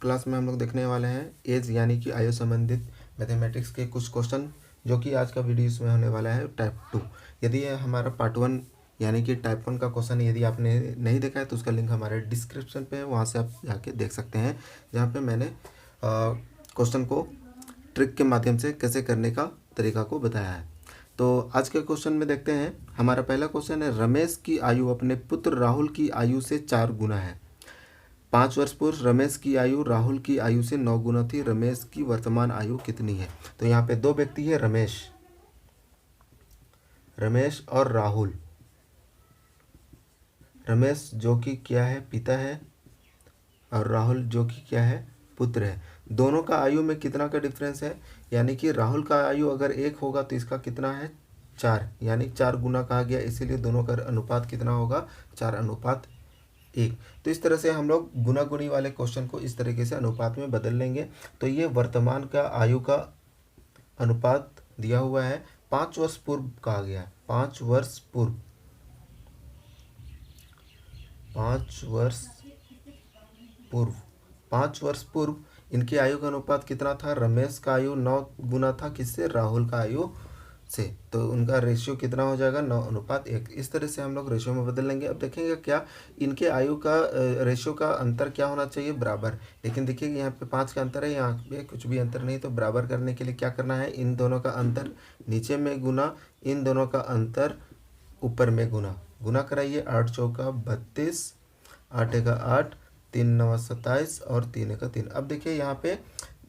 Class में हम लोग देखने वाले हैं एज यानी कि आयु संबंधित मैथमेटिक्स के कुछ क्वेश्चन, जो कि आज का वीडियो इसमें होने वाला है टाइप 2। यदि ये हमारा पार्ट 1 यानी कि टाइप 1 का क्वेश्चन यदि आपने नहीं देखा है तो उसका लिंक हमारे डिस्क्रिप्शन पे है, वहाँ से आप जाके देख सकते हैं, जहाँ पे मैंने क्वेश्चन को ट्रिक के माध्यम से कैसे करने का तरीका को बताया है। तो आज के क्वेश्चन में देखते हैं। हमारा पहला क्वेश्चन है, रमेश की आयु अपने पुत्र राहुल की आयु से 4 गुना है। 5 वर्ष पूर्व रमेश की आयु राहुल की आयु से 9 गुना थी। रमेश की वर्तमान आयु कितनी है? तो यहाँ पे दो व्यक्ति है, रमेश और राहुल। रमेश जो कि क्या है, पिता है, और राहुल जो कि क्या है, पुत्र है। दोनों का आयु में कितना का डिफरेंस है? यानी कि राहुल का आयु अगर 1 होगा तो इसका कितना है, 4, यानी 4 गुना कहा गया, इसीलिए दोनों का अनुपात कितना होगा, 4:1। तो इस तरह से हम लोग गुना गुनी वाले क्वेश्चन को इस तरीके से अनुपात में बदल लेंगे। तो ये वर्तमान का आयु का अनुपात दिया हुआ है, 5 वर्ष पूर्व कहा गया है। 5 वर्ष पूर्व, 5 वर्ष पूर्व, 5 वर्ष पूर्व इनकी आयु का अनुपात कितना था? रमेश का आयु 9 गुना था, किससे? राहुल का आयु से। तो उनका रेशियो कितना हो जाएगा, 9:1। इस तरह से हम लोग रेशियो में बदल लेंगे। अब देखेंगे क्या इनके आयु का रेशियो का अंतर क्या होना चाहिए, बराबर। लेकिन देखिए यहाँ पे 5 का अंतर है, यहाँ पे कुछ भी अंतर नहीं। तो बराबर करने के लिए क्या करना है, इन दोनों का अंतर नीचे में गुना, इन दोनों का अंतर ऊपर में गुना। गुना कराइए, 8 चौका 32, 8 एका 8, 3 नवा 27 और 3 एका 3। अब देखिए यहाँ पे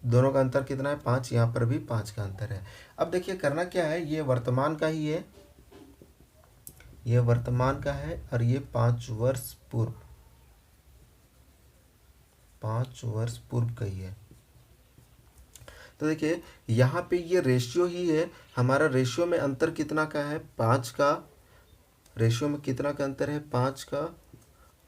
दोनों का अंतर कितना है, 5। यहाँ पर भी 5 का अंतर है। अब देखिए करना क्या है, ये वर्तमान का ही है, ये वर्तमान का है, और ये 5 वर्ष पूर्व, 5 वर्ष पूर्व का ही है। तो देखिए यहाँ पे ये रेशियो ही है हमारा। रेशियो में अंतर कितना का है, 5 का। रेशियो में कितना का अंतर है, 5 का।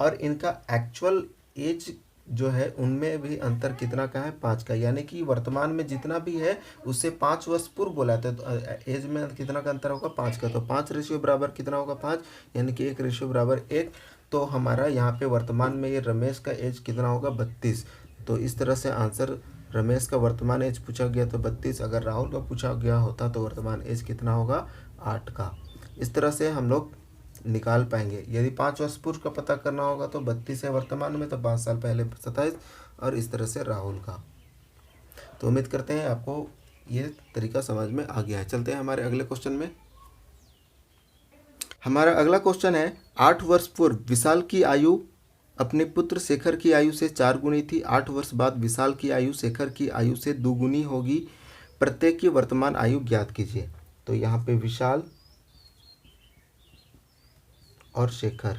और इनका एक्चुअल एज जो है उनमें भी अंतर कितना का है, 5 का। यानी कि वर्तमान में जितना भी है उससे 5 वर्ष पूर्व बोला था। तो एज में कितना का अंतर होगा, 5 का। तो 5 रेशियो बराबर कितना होगा, 5, यानी कि 1 रेशियो बराबर 1। तो हमारा यहाँ पे वर्तमान में ये रमेश का एज कितना होगा, 32। तो इस तरह से आंसर, रमेश का वर्तमान एज पूछा गया तो 32, अगर राहुल का पूछा गया होता तो वर्तमान एज कितना होगा, 8 का। इस तरह से हम लोग निकाल पाएंगे। यदि 5 वर्ष पूर्व का पता करना होगा तो 32 है वर्तमान में, तो 5 साल पहले 27, और इस तरह से राहुल का। तो उम्मीद करते हैं आपको ये तरीका समझ में आ गया है। चलते हैं हमारे अगले क्वेश्चन में। हमारा अगला क्वेश्चन है, 8 वर्ष पूर्व विशाल की आयु अपने पुत्र शेखर की आयु से 4 गुनी थी। 8 वर्ष बाद विशाल की आयु शेखर की आयु से 2 गुनी होगी। प्रत्येक की वर्तमान आयु ज्ञात कीजिए। तो यहाँ पे विशाल और शेखर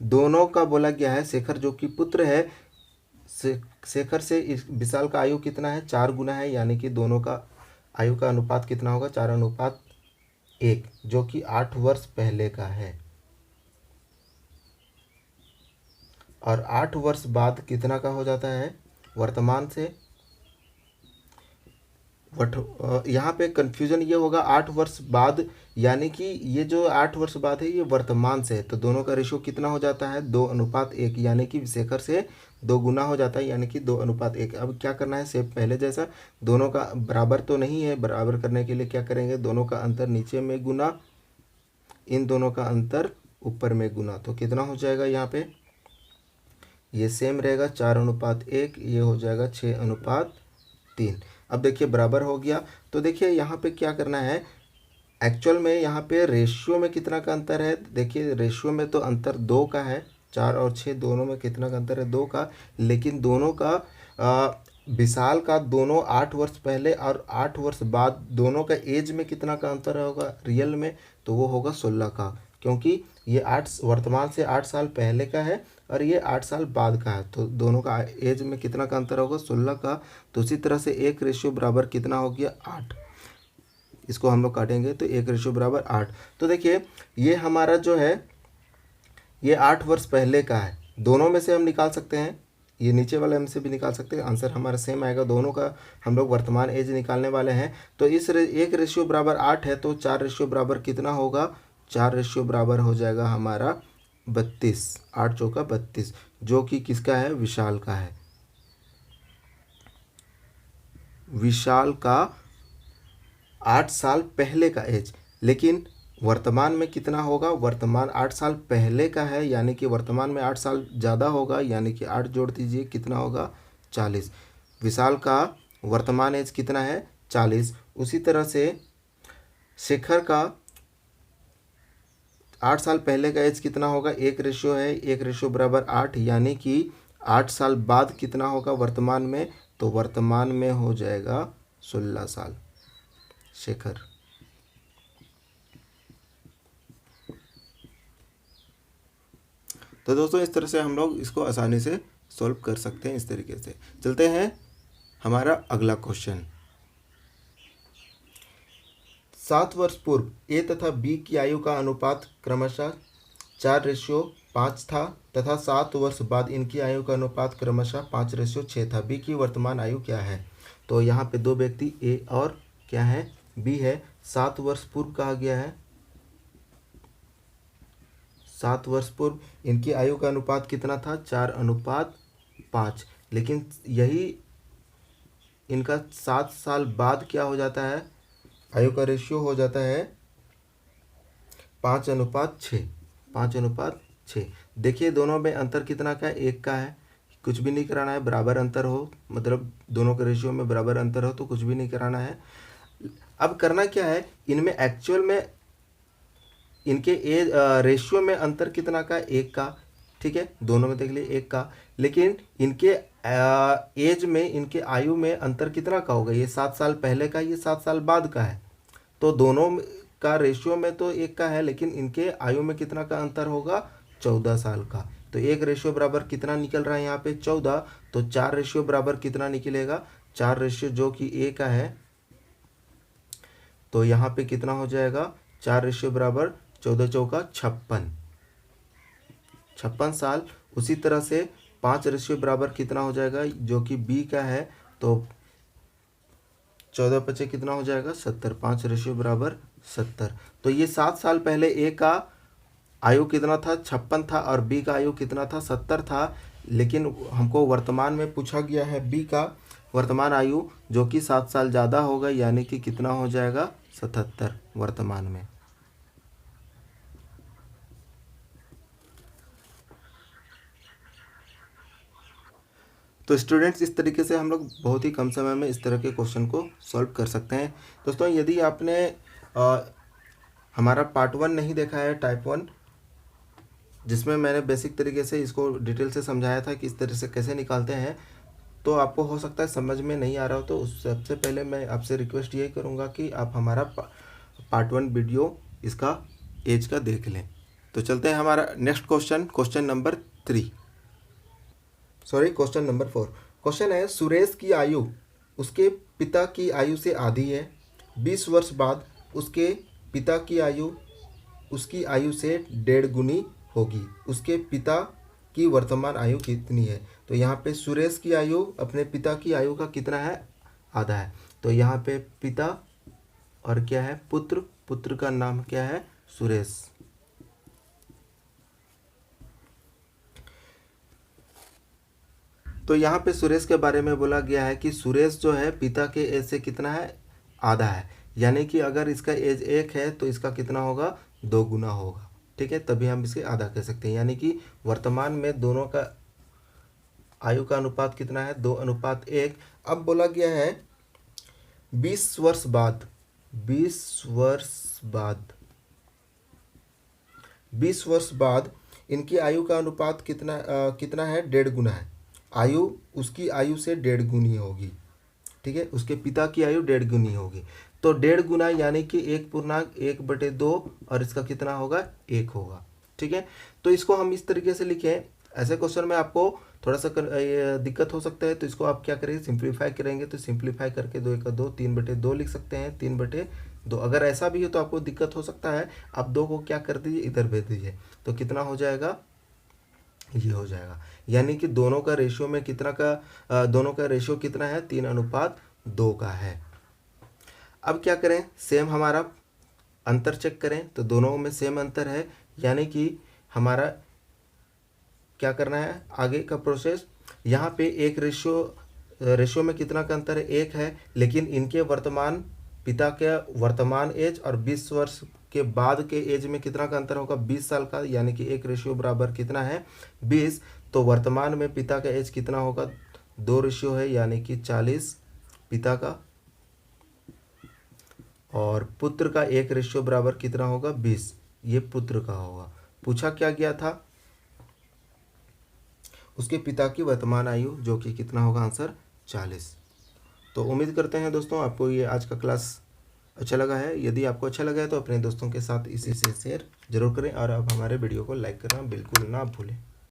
दोनों का बोला गया है। शेखर जो कि पुत्र है, शेखर से इस विशाल का आयु कितना है, 4 गुना है, यानी कि दोनों का आयु का अनुपात कितना होगा, 4:1, जो कि 8 वर्ष पहले का है। और 8 वर्ष बाद कितना का हो जाता है, वर्तमान से। यहाँ पे कंफ्यूजन ये होगा, 8 वर्ष बाद, यानी कि ये जो 8 वर्ष बाद है ये वर्तमान से है। तो दोनों का रेशियो कितना हो जाता है, 2:1, यानी कि शेखर से 2 गुना हो जाता है, यानी कि 2:1। अब क्या करना है, सेम पहले जैसा, दोनों का बराबर तो नहीं है। बराबर करने के लिए क्या करेंगे, दोनों का अंतर नीचे में गुना, इन दोनों का अंतर ऊपर में गुना। तो कितना हो जाएगा, यहाँ पे ये सेम रहेगा, 4:1, ये हो जाएगा 6:3। अब देखिए बराबर हो गया। तो देखिए यहाँ पे क्या करना है, एक्चुअल में यहाँ पे रेशियो में कितना का अंतर है। देखिए रेशियो में तो अंतर 2 का है, 4 और 6 दोनों में कितना का अंतर है, 2 का। लेकिन दोनों का विशाल का दोनों 8 वर्ष पहले और 8 वर्ष बाद दोनों का एज में कितना का अंतर होगा रियल में, तो वो होगा 16 का। क्योंकि ये 8 वर्तमान से 8 साल पहले का है और ये 8 साल बाद का है। तो दोनों का एज में कितना का अंतर होगा, 16 का। तो उसी तरह से 1 रेशियो बराबर कितना हो गया, 8। इसको हम लोग काटेंगे तो 1 रेशियो बराबर 8। तो देखिए ये हमारा जो है ये 8 वर्ष पहले का है। दोनों में से हम निकाल सकते हैं, ये नीचे वाले में से भी निकाल सकते हैं। आंसर हमारा सेम आएगा। दोनों का हम लोग वर्तमान एज निकालने वाले हैं। तो इस 1 रेशियो बराबर 8 है, तो 4 रेशियो बराबर कितना होगा, 4 रेशियो बराबर हो जाएगा हमारा 32, 8 चौका 32, जो कि किसका है? विशाल का है। विशाल का 8 साल पहले का एज, लेकिन वर्तमान में कितना होगा? वर्तमान 8 साल पहले का है, यानी कि वर्तमान में 8 साल ज़्यादा होगा, यानी कि 8 जोड़ दीजिए, कितना होगा? 40। विशाल का वर्तमान एज कितना है? 40। उसी तरह से शेखर का 8 साल पहले का एज कितना होगा? 1 रेशियो है, 1 रेशियो बराबर 8, यानी कि 8 साल बाद कितना होगा वर्तमान में? तो वर्तमान में हो जाएगा 16 साल शेखर। तो दोस्तों इस तरह से हम लोग इसको आसानी से सॉल्व कर सकते हैं। इस तरीके से चलते हैं हमारा अगला क्वेश्चन। 7 वर्ष पूर्व ए तथा बी की आयु का अनुपात क्रमशः 4:5 था तथा 7 वर्ष बाद इनकी आयु का अनुपात क्रमशः 5:6 था। बी की वर्तमान आयु क्या है? तो यहाँ पे दो व्यक्ति ए और क्या है? बी है। 7 वर्ष पूर्व कहा गया है। 7 वर्ष पूर्व इनकी आयु का अनुपात कितना था? 4:5। लेकिन यही इनका 7 साल बाद क्या हो जाता है? आयु का रेशियो हो जाता है 5:6। 5:6। देखिए दोनों में अंतर कितना का है? 1 का है। कुछ भी नहीं कराना है, बराबर अंतर हो, मतलब दोनों के रेशियो में बराबर अंतर हो तो कुछ भी नहीं कराना है। अब करना क्या है? इनमें एक्चुअल में इनके एज रेशियो में अंतर कितना का? 1 का। ठीक है, दोनों में देख लिए 1 का। लेकिन इनके एज में, इनके आयु में अंतर कितना का होगा? ये 7 साल पहले का, ये 7 साल बाद का है। तो दोनों का रेशियो में तो 1 का है, लेकिन इनके आयु में कितना का अंतर होगा? 14 साल का। तो 1 रेशियो बराबर कितना निकल रहा है यहाँ पे? 14। तो 4 रेशियो बराबर कितना निकलेगा? 4 रेशियो जो कि ए का है, तो यहाँ पे कितना हो जाएगा? 4 रेशियो बराबर 14 चौका 56, 56 साल। उसी तरह से 5 रेशियो बराबर कितना हो जाएगा? जो कि बी का है, तो 14 पचे कितना हो जाएगा? 70। 5 रेशियो बराबर 70। तो ये 7 साल पहले ए का आयु कितना था? 56 था, और बी का आयु कितना था? 70 था। लेकिन हमको वर्तमान में पूछा गया है बी का वर्तमान आयु, जो कि 7 साल ज़्यादा होगा, यानी कि कितना हो जाएगा? 77 वर्तमान में। तो स्टूडेंट्स इस तरीके से हम लोग बहुत ही कम समय में इस तरह के क्वेश्चन को सॉल्व कर सकते हैं। दोस्तों यदि आपने हमारा पार्ट 1 नहीं देखा है, टाइप 1, जिसमें मैंने बेसिक तरीके से इसको डिटेल से समझाया था कि इस तरह से कैसे निकालते हैं, तो आपको हो सकता है समझ में नहीं आ रहा हो, तो सबसे पहले मैं आपसे रिक्वेस्ट यही करूँगा कि आप हमारा पार्ट 1 वीडियो इसका एज का देख लें। तो चलते हैं हमारा next question, question number 4। Question है, सुरेश की आयु उसके पिता की आयु से आधी है। 20 वर्ष बाद उसके पिता की आयु उसकी आयु से 1.5 गुनी होगी। उसके पिता की वर्तमान आयु कितनी है? तो यहाँ पे सुरेश की आयु अपने पिता की आयु का कितना है? आधा है। तो यहाँ पे पिता और क्या है? पुत्र। पुत्र का नाम क्या है? सुरेश। तो यहाँ पे सुरेश के बारे में बोला गया है कि सुरेश जो है पिता के एज से कितना है? आधा है। यानी कि अगर इसका एज 1 है तो इसका कितना होगा? 2 गुना होगा। ठीक है, तभी हम इसे आधा कह सकते हैं। यानी कि वर्तमान में दोनों का आयु का अनुपात कितना है? 2:1। अब बोला गया है 20 वर्ष बाद 20 वर्ष बाद इनकी आयु का अनुपात कितना है? 1.5 गुना है। आयु उसकी आयु से 1.5 गुनी होगी। ठीक है, उसके पिता की आयु 1.5 गुनी होगी। तो 1.5 गुना यानी कि 1/1/2, और इसका कितना होगा? 1 होगा। ठीक है, तो इसको हम इस तरीके से लिखें। ऐसे क्वेश्चन में आपको थोड़ा सा दिक्कत हो सकता है, तो इसको आप क्या करेंगे? सिंप्लीफाई करेंगे। तो सिंप्लीफाई करके 2 1 2 3/2 लिख सकते हैं, 3/2। अगर ऐसा भी हो तो आपको दिक्कत हो सकता है, आप 2 को क्या कर दीजिए? इधर भेज दीजिए। तो कितना हो जाएगा? ये हो जाएगा। यानी कि दोनों का रेशियो में दोनों का रेशियो कितना है? 3:2 का है। अब क्या करें? सेम हमारा अंतर चेक करें, तो दोनों में सेम अंतर है। यानी कि हमारा क्या करना है आगे का प्रोसेस। यहाँ पे एक रेशियो में कितना का अंतर है, 1 है, लेकिन इनके वर्तमान पिता के वर्तमान एज और 20 वर्ष के बाद के एज में कितना का अंतर होगा, 20 साल का, यानी कि एक रेशियो बराबर कितना है 20। तो वर्तमान में पिता का एज कितना होगा, 2 रेशियो है यानी कि 40 पिता का, और पुत्र का एक रेशियो बराबर कितना होगा 20, ये पुत्र का होगा। पूछा क्या गया था, उसके पिता की वर्तमान आयु, जो कि कितना होगा आंसर 40। तो उम्मीद करते हैं दोस्तों आपको ये आज का क्लास अच्छा लगा है। यदि आपको अच्छा लगा है तो अपने दोस्तों के साथ इसे शेयर जरूर करें और आप हमारे वीडियो को लाइक करना बिल्कुल ना भूलें।